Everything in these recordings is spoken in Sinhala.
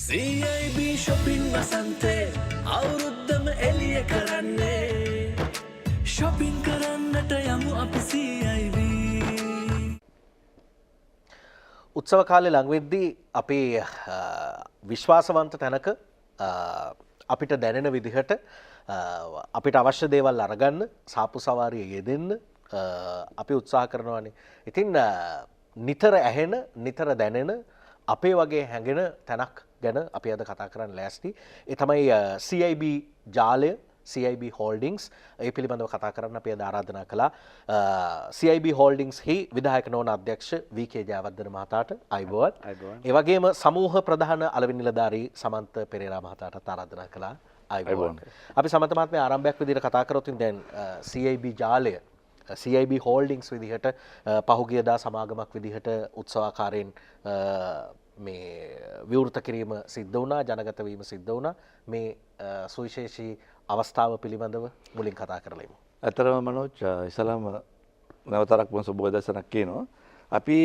CIB shopping වසන්තේ අවුරුද්දම එළිය කරන්නේ shopping කරන්නට යමු අපි CIB. උත්සව කාලේ ළඟ වෙද්දී අපි විශ්වාසවන්ත තැනක අපිට දැනෙන විදිහට අපිට අවශ්‍ය දේවල් අරගන්න සාප්පු සවාරිය යෙදෙන්න අපි උත්සාහ කරනවානේ. ඉතින් නිතර ඇහෙන නිතර දැනෙන අපේ වගේ හැඟෙන තැනක් ගැන අපි අද කතා කරන්න ලෑස්ති. ඒ තමයි CIB ජාලය, CIB Holdings. ඒ පිළිබඳව කතා කරන්න අපි අද ආරාධනා කළා CIB Holdings හි විධායක නොවන අධ්‍යක්ෂ VK ජයවර්ධන මහතාට අයබෝවන්. ඒ වගේම සමූහ ප්‍රධාන අලෙවි නිලධාරී සමන්ත පෙරේරා මහතාටත් ආරාධනා කළා අයබෝවන්. අපි සමන්ත මහත්මයා ආරම්භයක් විදිහට කතා කරොත් දැන් CIB ජාලය CIB Holdings විදිහට පහුගියදා සමාගමක් විදිහට උත්සවාකාරයෙන් මේ විවෘත කිරීම සිද්ධ වුණා, ජනගත වීම සිද්ධ වුණා. මේ සුවිශේෂී අවස්ථාව පිළිබඳව මුලින් කතා කරලා ඉමු. ඇතරම මනෝජ් ඉස්ලාම නැවතරක්ම සුබ දර්ශනක් කියනවා. අපි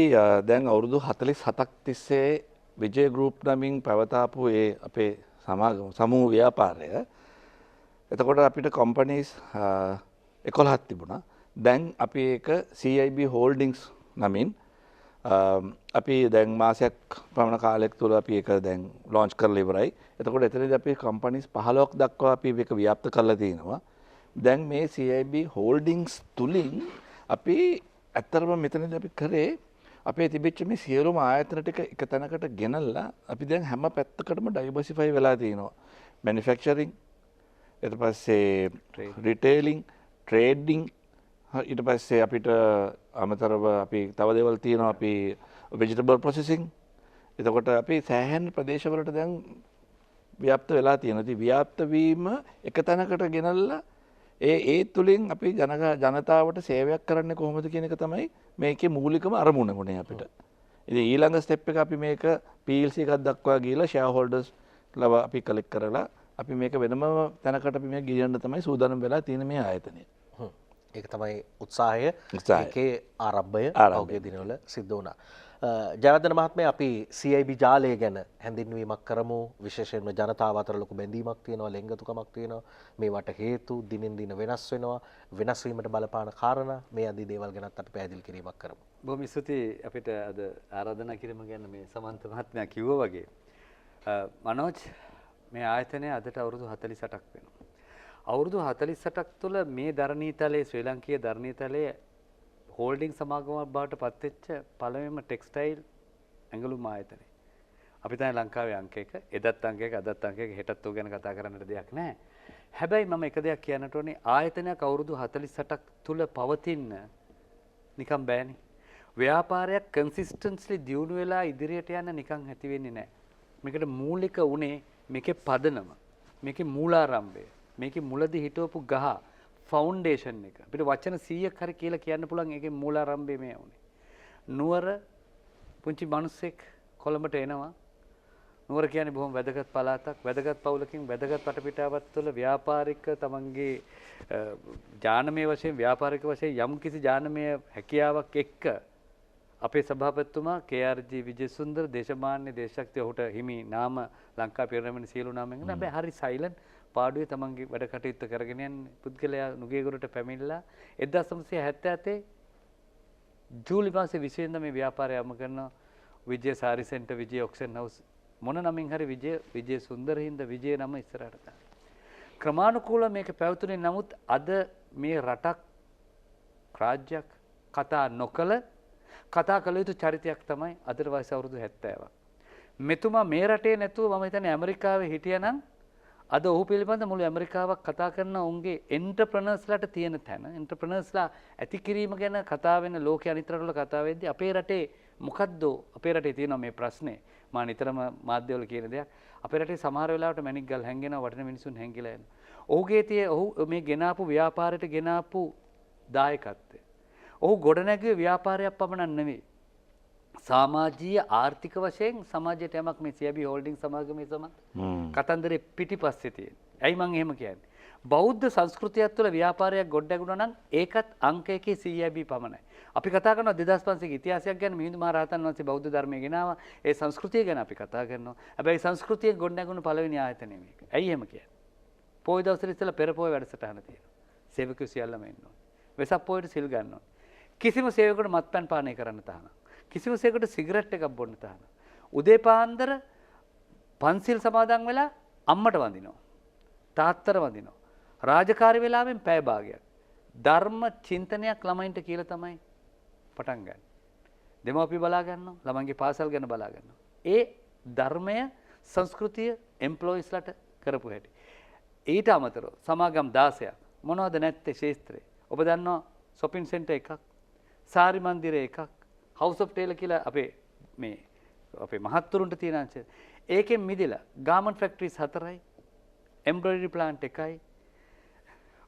දැන් අවුරුදු 47ක් තිස්සේ විජය ගෲප් නමින් පැවතාපු ඒ අපේ සමාගම සමූහ ව්‍යාපාරය. එතකොට අපිට කම්පනීස් 11ක් තිබුණා. දැන් අපි ඒක CIB Holdings නමින් අපි දැන් මාසයක් පමණ කාලයක් තුළ අපි ඒක දැන් ලොන්ච් කරලා ඉවරයි. එතකොට එතනදී අපි කම්පනීස් 15ක් දක්වා අපි මේක ව්‍යාප්ත කරලා තිනවා. දැන් මේ CIB Holdings තුලින් අපි ඇත්තටම මෙතනදී අපි කරේ අපේ තිබෙච්ච මේ සියලුම ආයතන ටික එක තැනකට ගෙනල්ලා අපි දැන් හැම පැත්තකටම ඩයිවර්සිෆයි වෙලා තිනවා. මැනුෆැක්චරින්, ඊට පස්සේ රිටේලින්, ට්‍රේඩින්, ඊට පස්සේ අපිට අමතරව අපි තව දේවල් තියෙනවා. අපි වෙජිටබල් ප්‍රොසෙසින්. එතකොට අපි සෑහෙන ප්‍රදේශවලට දැන් ව්‍යාප්ත වෙලා තියෙනවා. ඉතින් ව්‍යාප්ත වීම එක තැනකට ගෙනල්ලා ඒ තුලින් අපි ජනතාවට සේවයක් කරන්නේ කොහොමද කියන එක තමයි මේකේ මූලිකම අරමුණ වුණේ අපිට. ඉතින් ඊළඟ ස්ටෙප් එක අපි මේක PLC එකක් දක්වා ගිහලා ෂෙයා හෝල්ඩර්ස් ලව අපි කලෙක්ට් කරලා අපි මේක වෙනම තැනකට අපි මේක ගියන්න තමයි සූදානම් වෙලා තියෙන මේ ආයතනය. ඒක තමයි උත්සාහය. ඒකේ ආරම්භය පහුගිය දිනවල සිද්ධ වුණා. ජයවර්ධන මහත්මයා අපි CIB ජාලය ගැන හැඳින්වීමක් කරමු. විශේෂයෙන්ම ජනතාව අතර ලොකු බැඳීමක් තියෙනවා, ලෙන්ගතුකමක් තියෙනවා. මේවට හේතු දිනෙන් දින වෙනස් වෙනවා. වෙනස් වීමට බලපාන කාරණා මේ ආදී දේවල් ගැනත් අපි පැහැදිලි කිරීමක් කරමු. බොහොම ස්තුතියි අපිට අද ආරාධනා කිරීම ගැන මේ සමන්ත මහත්මයා කිව්වා වගේ. මනෝජ්, මේ ආයතනය අදට අවුරුදු 48ක් වෙනවා. අවුරුදු 48ක් තුළ මේ දරණීතලයේ ශ්‍රී ලංකීය දරණීතලයේ හෝල්ඩිං සමාගමක් බවට පත්වෙච්ච පළවෙනිම ටෙක්ස්ටයිල් ඇඟලුම් ආයතනය. අපි තමයි ලංකාවේ අංක 1. එදත් අංක 1, අදත් අංක 1, හෙටත් උ ගැන කතා කරන්නට දෙයක් නැහැ. හැබැයි මම එක දෙයක් කියන්නට ඕනේ, ආයතනයක් අවුරුදු 48ක් තුළ පවතින්න නිකන් බෑනේ. ව්‍යාපාරයක් කන්සිස්ටන්ට්ලි දියුණු වෙලා ඉදිරියට යන්න නිකන් ඇති වෙන්නේ නැහැ. මේකට මූලික උනේ මේකේ පදනම, මේකේ මූලාරම්භය, මේකේ මුලදී හිටවපු ගහ, ෆවුන්ඩේෂන් එක. අපිට වචන 100ක් හරි කියලා කියන්න පුළුවන් ඒකේ මූලාරම්භය මේ වුණේ. නුවර පුංචි මිනිස්සෙක් කොළඹට එනවා. නුවර කියන්නේ බොහොම වැදගත් පළාතක්. වැදගත් පවුලකින් වැදගත් වටපිටාවක් තුළ ව්‍යාපාරික තමන්ගේ ඥානමය වශයෙන් ව්‍යාපාරික වශයෙන් යම් කිසි ඥානමය හැකියාවක් එක්ක අපේ සභාපතිතුමා KRG විජේසුන්දර දේශමාන්‍ය දේශශක්තිය ඔහුට හිමි නාම ලංකා පිරිනමන සියලු නාමයෙන්. හැබැයි හරි සයිලන්ට් පාඩුවේ තමන්ගේ වැඩ කටයුත්ත කරගෙන යන පුද්ගලයා නුගේගොඩට පැමිණලා 1977 ජූලි මාසේ 20 වෙනිදා මේ ව්‍යාපාරය ආරම්භ කරන විජය සාරි සෙන්ටර්, විජය ඔක්ෂන් හවුස්, මොන නමින් හරි විජය සුන්දර හින්දා විජය නම ඉස්සරහට දාන්න. ක්‍රමානුකූලව මේක පැවතුනේ. නමුත් අද මේ රටක් රාජ්‍යයක් කතා නොකළ කතා කළ යුතු චරිතයක් තමයි අදට වයස අවුරුදු 70ක්. මෙතුමා මේ රටේ නැතුව මම හිතන්නේ ඇමරිකාවේ හිටියනම් අද ඔහු පිළිබඳ මුළු ඇමරිකාවක් කතා කරන උන්ගේ එන්ටර්ප්‍රනර්ස්ලාට තියෙන තැන, එන්ටර්ප්‍රනර්ස්ලා ඇති කිරීම ගැන කතා වෙන ලෝකයේ අනිත් රටවල කතා වෙද්දී අපේ රටේ මොකද්ද අපේ රටේ තියෙන මේ ප්‍රශ්නේ? මා නිතරම මාධ්‍යවල කියන දෙයක්. අපේ රටේ සමහර වෙලාවට මැණික් ගල් හැංගෙනවා, වටින මිනිසුන් හැංගිලා යනවා. ඔහු මේ ගෙනාපු ව්‍යාපාරයට ගෙනාපු දායකත්වය. ඔහු ගොඩනැගුවේ ව්‍යාපාරයක් පමණක් නෙවෙයි. සමාජීය ආර්ථික වශයෙන් සමාජයට යමක් මේ CIB Holding සමාගමේ සමත් කතන්දරේ පිටිපස්සේ තියෙන. ඇයි මම එහෙම කියන්නේ? බෞද්ධ සංස්කෘතියක් තුළ ව්‍යාපාරයක් ගොඩනැගුණා නම් ඒකත් අංක 1 CIB පමණයි. අපි කතා කරනවා 2500 ඉතිහාසයක් ගැන මිහිඳු මහ රහතන් වහන්සේ බෞද්ධ ධර්මයේ ගෙනාවා. ඒ සංස්කෘතිය ගැන අපි කතා කරනවා. හැබැයි සංස්කෘතිය ගොඩනැගුණු පළවෙනි ආයතනය මේක. ඇයි එහෙම කියන්නේ? පොයි දවසට ඉස්සෙල්ලා පෙර පොයි වැඩසටහන තියෙනවා. සේවකයෝ සියල්ලම එන්න ඕනේ. වෙසක් පොයට සිල් ගන්න ඕනේ. කිසිම සේවකයෙකුට මත්පැන් පානය කරන්න තහනම්. කිසිම සේවකයෙකුට සිගරට් එකක් බොන්න තහනම්. උදේ පාන්දර පන්සිල් සමාදන් වෙලා අම්මට වඳිනවා. තාත්තට වඳිනවා. රාජකාරී වෙලාවෙන් පැය භාගයක් ධර්ම චින්තනයක් ළමයින්ට කියලා තමයි පටන් ගන්න. දෙමව්පිය බලා ගන්නවා, ළමයින්ගේ පාසල් ගැන බලා ගන්නවා. ඒ ධර්මය සංස්කෘතිය එම්ප්ලොයිස්ලට කරපු හැටි. ඊට අමතරව සමාගම් 16ක් මොනවද නැත්තේ ශේස්ත්‍රේ. ඔබ දන්නවා shopping center එකක්, සාරි මන්දිරය එකක්, house of tailor කියලා අපේ මහත්තුරුන්ට තියෙන අංශය. ඒකෙන් මිදලා garment factories 4යි, embroidery plant එකයි,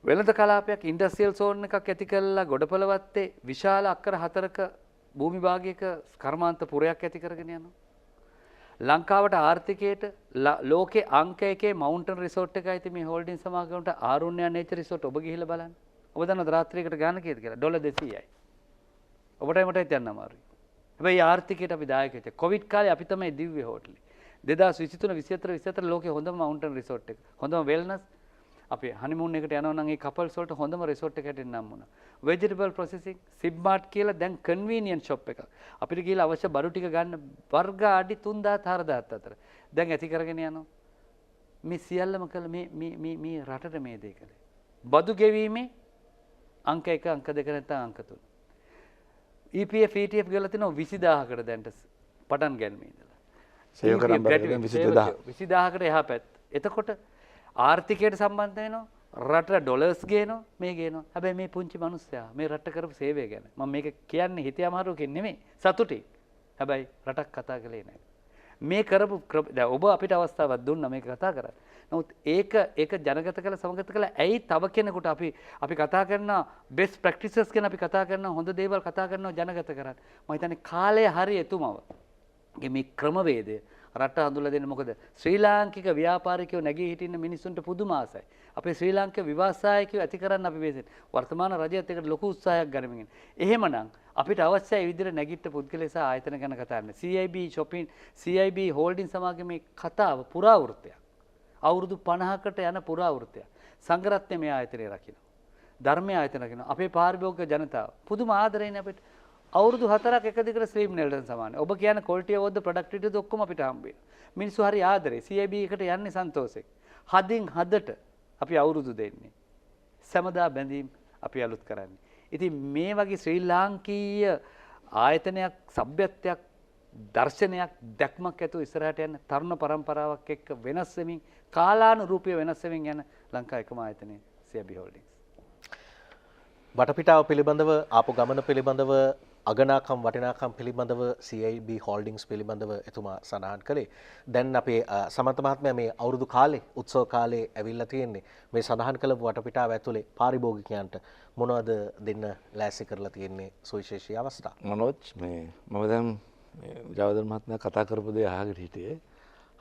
වෙළඳ කලාපයක් ඉන්ඩස්ට්‍රියල් සෝන් එකක් ඇති කළා ගොඩපළවත්තේ විශාල අක්කර 4ක භූමි භාගයක කර්මාන්ත පුරයක් ඇති කරගෙන යනවා. ලංකාවට ආර්ථිකයට ලෝකේ අංක 1 මවුන්ටන් රිසෝට් එකයි තියෙන මේ හෝල්ඩින් සමාගමට ආරුණ්‍ය නේචර් රිසෝට් ඔබ ගිහිල්ලා බලන්න. ඔබ දන්නවද රාත්‍රියකට ගාන කීයද කියලා? $200යි. ඔබටයි මටයි යන්න අමාරුයි. හැබැයි ආර්ථිකයට අපි දායක වෙච්ච. කොවිඩ් කාලේ අපි තමයි දිව්‍ය හෝටලේ. 2023 24 ලෝකේ හොඳම මවුන්ටන් රිසෝට් එක. හොඳම වෙල්නස් අපි හනිමූන් එකට යනවා නම් ඒ කපල්ස් වලට හොඳම රිසෝට් එකකට නම් වුණා. වෙජිටබල් ප්‍රොසෙසිංగ్ සිබ්මාර්ට් කියලා දැන් කන්වීනියන්ට් ෂොප් එකක්. අපිට ගිහලා අවශ්‍ය බඩු ටික ගන්න වර්ග අඩි 3000 4000 අතර. දැන් ඇති කරගෙන යනවා. මේ සියල්ලම කළ මේ රටට මේ දේ කළේ. බදු ගෙවීමේ අංක 1 අංක 2 නැත්නම් අංක 3. EPF ETF ගලලා තිනවා 20000කට දැන්ට පටන් ගැනීම ඉඳලා. සේවක නම්බර එක 20000කට එහා පැත්ත. එතකොට ආර්ථිකයට සම්බන්ධ වෙනවා රටට ඩොලර්ස් ගේනවා මේ ගේනවා. හැබැයි මේ පුංචි මිනිස්සයා මේ රට කරපු සේවය ගැන මම මේක කියන්නේ හිතේ අමාරුවකින් නෙමෙයි සතුටින්. හැබැයි රටක් කතා කළේ නැහැ. මේ කරපු දැන් ඔබ අපිට අවස්ථාවක් දුන්නා මේක කතා කරන්න. නමුත් ඒක ජනගත කළ සමගත කළ ඇයි තව කෙනෙකුට අපි කතා කරන බෙස්ට් ප්‍රැක්ටිසස් ගැන අපි කතා කරන හොඳ දේවල් කතා කරනවා ජනගත කරන්න. මම හිතන්නේ කාලය හරි එතුමව. මේ ක්‍රමවේදය රට හඳුල්ලා දෙන්න. මොකද ශ්‍රී ලාංකික ව්‍යාපාරිකයෝ නැගී හිටින්න මිනිස්සුන්ට පුදුම ආසයි. අපේ ශ්‍රී ලාංකික ව්‍යවසායකයෝ ඇති කරන්න අපි වෙසෙන් වර්තමාන රජයත් එක්ක ලොකු උත්සාහයක් ගනිමින්. එහෙමනම් අපිට අවශ්‍යයි විදිහට නැගිට පුද්ගලයා සහ ආයතන ගැන කතා කරන්න. CIB හෝල්ඩින් සමාගමේ කතාව පුරාවෘත්තයක්. අවුරුදු 50කට යන පුරාවෘත්තයක්. සංඝරත්නය මේ ආයතනය රකින්න. ධර්මයේ ආයතන රකින්න. අපේ පාරිභෝගික ජනතාව පුදුම ආදරෙයිනේ අපිට. අවුරුදු 4ක් එක දිගට ස්ලීම් නෙල්ටන් සමානයි. ඔබ කියන quality of the productivity ඔක්කොම අපිට හම්බ වෙනවා. මිනිස්සු හරි ආදරේ. CIB එකට යන්නේ සන්තෝෂෙන්. හදින් හදට අපි අවුරුදු දෙන්නේ. සමදා බැඳීම් අපි අලුත් කරන්නේ. ඉතින් මේ වගේ ශ්‍රී ලාංකීය ආයතනයක්, සભ્યත්වයක්, දර්ශනයක්, දැක්මක් ඇතුව ඉස්සරහට යන තරුණ පරම්පරාවක් එක්ක වෙනස් වෙමින් කාලානුරූපීව වෙනස් වෙමින් යන ලංකා එකම ආයතනය CIB Holdings. වටපිටාව පිළිබඳව ආපු ගමන පිළිබඳව අගනාකම් වටිනාකම් පිළිබඳව CIB Holdings පිළිබඳව එතුමා සඳහන් කළේ. දැන් අපේ සමන්ත මහත්මයා මේ අවුරුදු කාලේ උත්සව කාලේ ඇවිල්ලා තියෙන්නේ. මේ සඳහන් කළ වටපිටාව ඇතුලේ පාරිභෝගිකයන්ට මොනවද දෙන්න ලෑස්ති කරලා තියෙන්නේ සුවිශේෂී අවස්ථා? මනෝජ් මම දැන් ජයවර්ධන මහත්මයා කතා කරපු දේ අහගෙන හිටියේ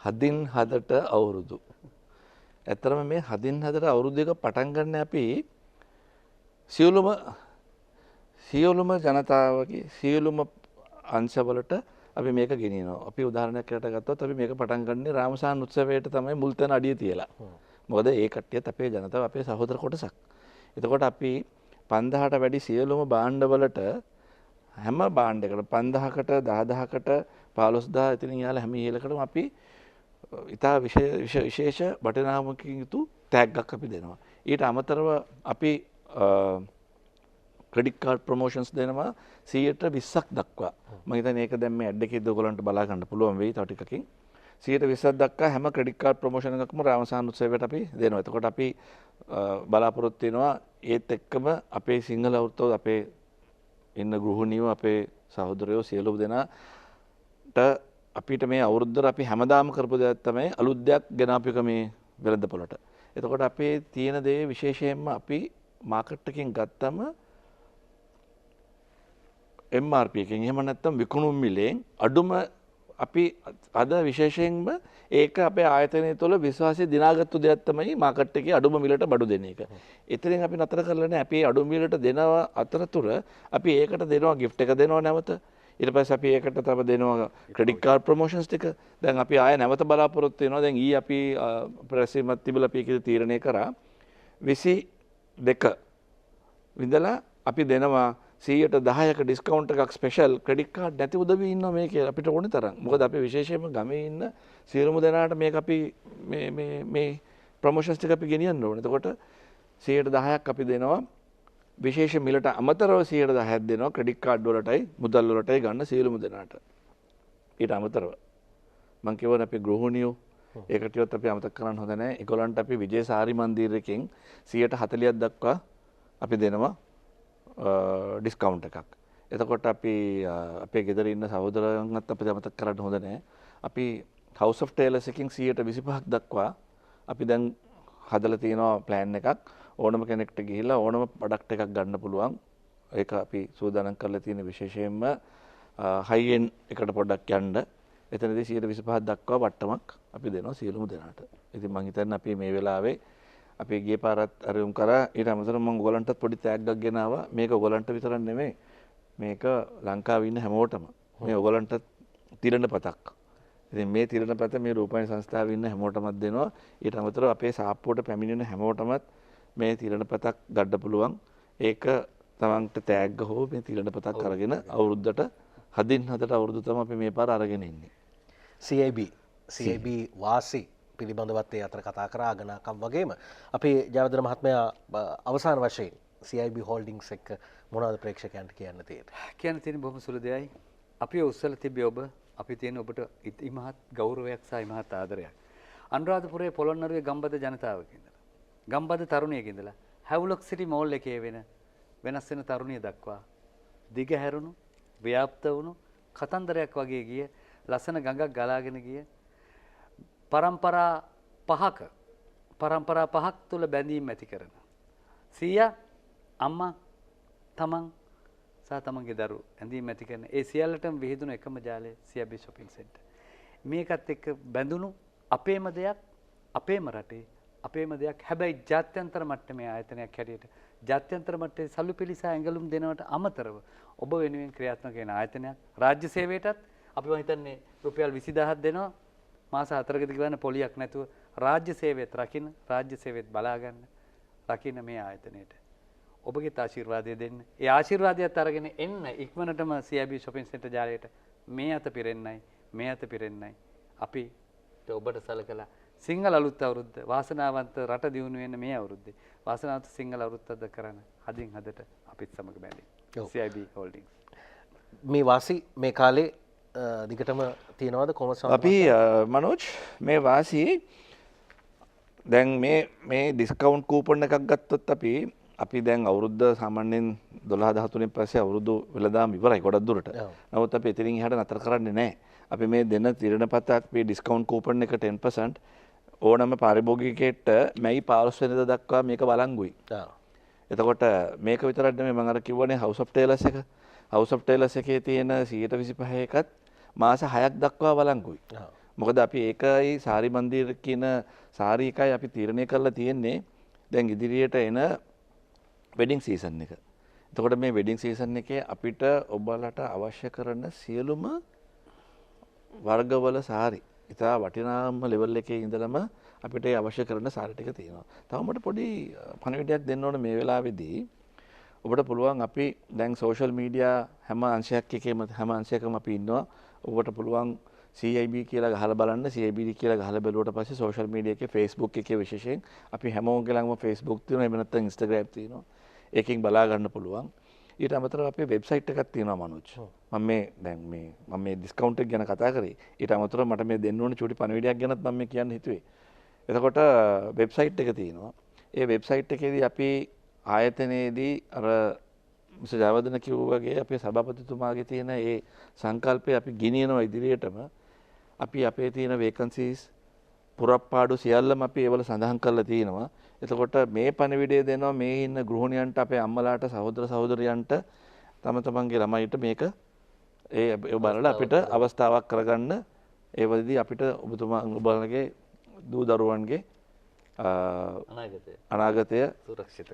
හදින් හදට අවුරුදු. ඇත්තටම මේ හදින් හදට අවුරුදු එක පටන් ගන්න අපි සියලුම ජනතාවගේ සියලුම අංශවලට අපි මේක ගෙනියනවා. අපි උදාහරණයක් ගත්තොත් අපි මේක පටන් ගන්නේ රාමසාන් උත්සවයට තමයි මුල් තැන අඩිය තියලා. මොකද ඒ කට්ටියත් අපේ ජනතාව අපේ සහෝදර කොටසක්. එතකොට අපි 5000ට වැඩි සියලුම භාණ්ඩවලට හැම භාණ්ඩයකට 5000කට 10000කට 15000 ඉතින් යාල හැම ඉහලකටම අපි ඉතා විශේෂ වටිනාකමකින් යුතු ටැග්ගක් අපි දෙනවා. ඊට අමතරව අපි ක්‍රෙඩිට් කාඩ් ප්‍රොමෝෂන්ස් දෙනවා 120ක් දක්වා. මම හිතන්නේ ඒක දැන් මේ ඇඩ් එකේදී ඔයගොල්ලන්ට බලා ගන්න පුළුවන් වෙයි තව ටිකකින්. 120ක් දක්වා හැම ක්‍රෙඩිට් කාඩ් ප්‍රොමෝෂන් එකකම රාමසාන් උත්සවයට අපි දෙනවා. එතකොට අපි බලාපොරොත්තු වෙනවා ඒත් එක්කම අපේ සිංහල වෘත්තෝ අපේ ඉන්න ගෘහණියෝ අපේ සහෝදරයෝ සියලුම දෙනාට අපිට මේ අවුරුද්දට අපි හැමදාම කරපු දෙයක් තමයි අලුත් දෙයක් ගෙන අපි මේ වෙළඳපොළට. එතකොට අපේ තියෙන දේ විශේෂයෙන්ම අපි මාකට් එකකින් ගත්තම MRP එකෙන් එහෙම නැත්නම් විකුණුම් මිලෙන් අඩුම අපි අද විශේෂයෙන්ම ඒක අපේ ආයතනය තුළ විශ්වාසය දිනාගත්තු දෙයක් තමයි මාකට් එකේ අඩුම මිලට බඩු දෙන එක. එතනින් අපි නතර කරලා නැහැ. අපි අඩුම මිලට දෙනවා අතරතුර අපි ඒකට දෙනවා gift එක දෙනවා නැවත. ඊට පස්සේ අපි ඒකට තව දෙනවා ක්‍රෙඩිට් කාඩ් ප්‍රොමෝෂන්ස් ටික. දැන් අපි ආය නැවත බලාපොරොත්තු වෙනවා. දැන් ඊ අපි ප්‍රැසීමත් තිබිලා අපි ඒක තීරණය කරා 22 විඳලා අපි දෙනවා 10% ඩිස්කවුන්ට් එකක් ස්පෙෂල් ක්‍රෙඩිට් කාඩ් නැති උදවිය ඉන්නවා මේකේ අපිට ඕනේ තරම්. මොකද අපි විශේෂයෙන්ම ගමේ ඉන්න සියලුම දෙනාට මේක අපි මේ ප්‍රොමෝෂන්ස් ටික අපි ගෙනියන්න ඕනේ. එතකොට 10%ක් අපි දෙනවා විශේෂ මිලට අමතරව 10%ක් දෙනවා ක්‍රෙඩිට් කාඩ් වලටයි මුදල් වලටයි ගන්න සියලුම දෙනාට. ඊට අමතරව මම කියවන අපි ගෘහණියෝ ඒකටිවත් අපි අමතක කරන්න හොඳ නැහැ. ඒගොල්ලන්ට අපි විජේ සාරි මන්දිරයෙන් 40% දක්වා අපි දෙනවා ඩිස්කවුන්ට් එකක්. එතකොට අපි අපේ ගෙදර ඉන්න සහෝදරයන්වත් අපිට අමතක කරන්න හොඳ නැහැ. අපි House of Tailors එකකින් 125ක් දක්වා අපි දැන් හදලා තියෙනවා ප්ලෑන් එකක්. ඕනම කෙනෙක්ට ගිහිල්ලා ඕනම ප්‍රොඩක්ට් එකක් ගන්න පුළුවන්. ඒක අපි සූදානම් කරලා තියෙන විශේෂයෙන්ම හයි එන්ඩ් එකට පොඩ්ඩක් යන්න. එතනදී 125ක් දක්වා වට්ටමක් අපි දෙනවා සියලුම දෙනාට. ඉතින් මම හිතන්නේ අපි මේ වෙලාවේ අපි ගිය පාරත් අරමුම් කරා. ඊට අමතරව මම ඔයගලන්ටත් පොඩි තෑග්ගක් ගෙනාවා. මේක ඔයගලන්ට විතරක් නෙමෙයි. මේක ලංකාවේ ඉන්න හැමෝටම. මේ ඔයගලන්ට තිරණ පතක්. ඉතින් මේ තිරණ පත මේ රූපවාහිනී සංස්ථාවේ ඉන්න හැමෝටමත් දෙනවා. ඊට අමතරව අපේ සාප්පුවට පැමිණෙන හැමෝටමත් මේ තිරණ පතක් ගන්න පුළුවන්. ඒක තමන්ට තෑග්ග හෝ මේ තිරණ පතක් අරගෙන අවුරුද්දට හදින් හදට අවුරුදු තමයි අපි මේ පාර අරගෙන ඉන්නේ. CIB වාසි පිළිබඳවත් ඒ අතර කතා කරා ගණකම් වගේම අපි ජයවර්ධන මහත්මයා අවසාන වශයෙන් CIB හෝල්ඩින්ග්ස් එක්ක මොනවද ප්‍රේක්ෂකයන්ට කියන්න තියෙන්නේ? කියන්න තියෙන බොහොම සුළු දෙයයි. අපි උස්සලා තිබ්බේ ඔබ අපි තියෙන ඔබට ඉමහත් ගෞරවයක් සහ ඉමහත් ආදරයක්. අනුරාධපුරයේ පොළොන්නරුවේ ගම්බද ජනතාවක ඉඳලා ගම්බද තරුණියක ඉඳලා හැවුලොක් සිටි මෝල් එකේ වෙනස් වෙන තරුණිය දක්වා දිගහැරුණු ව්‍යාප්ත වුණු කතන්දරයක් වගේ ගිය ලස්සන ගඟක් ගලාගෙන ගිය පරම්පරා පහක් තුල බැඳීම් ඇති කරන සීයා අම්මා තමන් සහ තමන්ගේ දරුවෝ ඇඳීම් ඇති කරන ඒ සියල්ලටම විහිදුණු එකම ජාලය CIB shopping center. මේකත් එක්ක බැඳුණු අපේම දෙයක් අපේම රටේ අපේම දෙයක් හැබැයි ජාත්‍යන්තර මට්ටමේ ආයතනයක් හැටියට ජාත්‍යන්තර මට්ටමේ සල්ලුපිලි සහ ඇඟලුම් දෙනවට අමතරව ඔබ වෙනුවෙන් ක්‍රියාත්මක වෙන ආයතනයක්. රාජ්‍ය සේවයටත් අපි හිතන්නේ රුපියල් 20000ක් දෙනවා මාස 4කදී ගන්න පොලියක් නැතුව රාජ්‍ය සේවයත් රකින්න රාජ්‍ය සේවයත් බලා ගන්න රකින්න මේ ආයතනයේට ඔබගේ ආශිර්වාදය දෙන්න. ඒ ආශිර්වාදයත් අරගෙන එන්න ඉක්මනටම CIB shopping center ජාලයට මේ අත පිරෙන්නයි අපි ඔබට සලකලා සිංහල අලුත් අවුරුද්ද වාසනාවන්ත රට දියුණු වෙන මේ අවුරුද්දේ වාසනාවන්ත සිංහල අවුරුද්දක් කරන හදින් හදට අපිත් සමග බැඳී CIB holdings මේ වාසි මේ කාලේ දිගටම තියනවාද කොහොමද? අපි මනෝජ් මේ වාසි දැන් මේ ඩිස්කවුන්ට් කූපන් එකක් ගත්තොත් අපි දැන් අවුරුද්ද සාමාන්‍යයෙන් 12 13 පස්සේ අවුරුදු වෙලදාම ඉවරයි ගොඩක් දුරට. නමුත් අපි එතනින් එහාට නතර කරන්නේ නැහැ. අපි මේ දෙන තිරණපතක් මේ ඩිස්කවුන්ට් කූපන් එක 10% ඕනම පාරිභෝගිකයෙක්ට මැයි 15 වෙනිදා දක්වා මේක වළංගුයි. එතකොට මේක විතරක් නෙමෙයි මම අර කිව්වනේ House of Tailors එක. House of Tailors එකේ තියෙන 125 එකත් මාස 6ක් දක්වා වළංගුයි. මොකද අපි ඒකයි සාරි මන්දිර කියන සාරි එකයි අපි තීරණය කරලා තියෙන්නේ දැන් ඉදිරියට එන වෙඩින් සීසන් එක. එතකොට මේ වෙඩින් සීසන් එකේ අපිට ඔබලට අවශ්‍ය කරන සියලුම වර්ගවල සාරි ඉතා වටිනාම ලෙවල් එකේ ඉඳලම අපිට අවශ්‍ය කරන සාරි ටික තියෙනවා. තව මට පොඩි පණිවිඩයක් දෙන්න ඕන මේ වෙලාවේදී. ඔබට පුළුවන් අපි දැන් සෝෂල් මීඩියා හැම අංශයකම අපි ඉන්නවා. ඔබට පුළුවන් CIB කියලා ගහලා බලන්න. CIB කියලා ගහලා බැලුවට පස්සේ සෝෂල් මීඩියා එකේ Facebook එකේ විශේෂයෙන් අපි හැමෝගේ ළඟම Facebook තියෙනවා. එහෙම නැත්නම් Instagram තියෙනවා. ඒකෙන් බලා ගන්න පුළුවන්. ඊට අමතරව අපේ වෙබ්සයිට් එකක් තියෙනවා මනෝජ්. මම මේ ඩිස්කවුන්ට් එක ගැන කතා කරේ. ඊට අමතරව මට මේ දෙන්න ඕන චූටි පණිවිඩයක් ගැනත් මම මේ කියන්න හිතුවේ. එතකොට වෙබ්සයිට් එක තියෙනවා. ඒ වෙබ්සයිට් එකේදී අපි ආයතනයේදී අර මිස්ටර් ජයවර්ධන කිව්වා වගේ අපේ සභාපතිතුමාගේ තියෙන ඒ සංකල්පය අපි ගෙනියනවා ඉදිරියටම. අපි අපේ තියෙන වේකන්සීස් පුරප්පාඩු සියල්ලම අපි ඒවල සඳහන් කරලා තියෙනවා. එතකොට මේ පණිවිඩය දෙනවා මේ ඉන්න ගෘහණියන්ට අපේ අම්මලාට සහෝදර සහෝදරියන්ට තම තමන්ගේ ළමයිට මේක ඒ බලලා අපිට අවස්ථාවක් කරගන්න ඒ වලදී අපිට ඔබතුමා ඔබලගේ දූ දරුවන්ගේ අනාගතය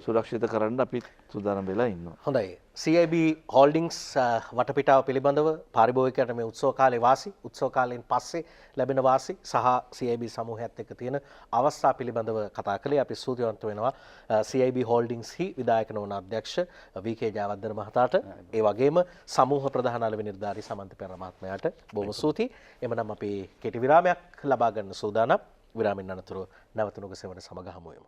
සුරක්ෂිත කරන්න අපි සූදානම් වෙලා ඉන්නවා. හොඳයි. CIB Holdings වටපිටාව පිළිබඳව පාරිභෝගිකයන්ට මේ උත්සව කාලේ වාසි, උත්සව කාලයෙන් පස්සේ ලැබෙන වාසි සහ CIB සමූහයත් එක්ක තියෙන අවස්ථා පිළිබඳව කතා කළේ. අපි ස්තුතිවන්ත වෙනවා CIB Holdings හි විධායක නොවන අධ්‍යක්ෂ VK ජයවර්ධන මහතාට, ඒ වගේම සමූහ ප්‍රධාන අලෙවි නිලධාරී සමන්ත පෙරේරා මහත්මයාට බොහොම ස්තුතියි. එමනම් අපි කෙටි විරාමයක් ලබා ගන්න සූදානම්. විරාමෙන් අනතුරු නැවත නුගසෙවන සමග හමු වෙමු.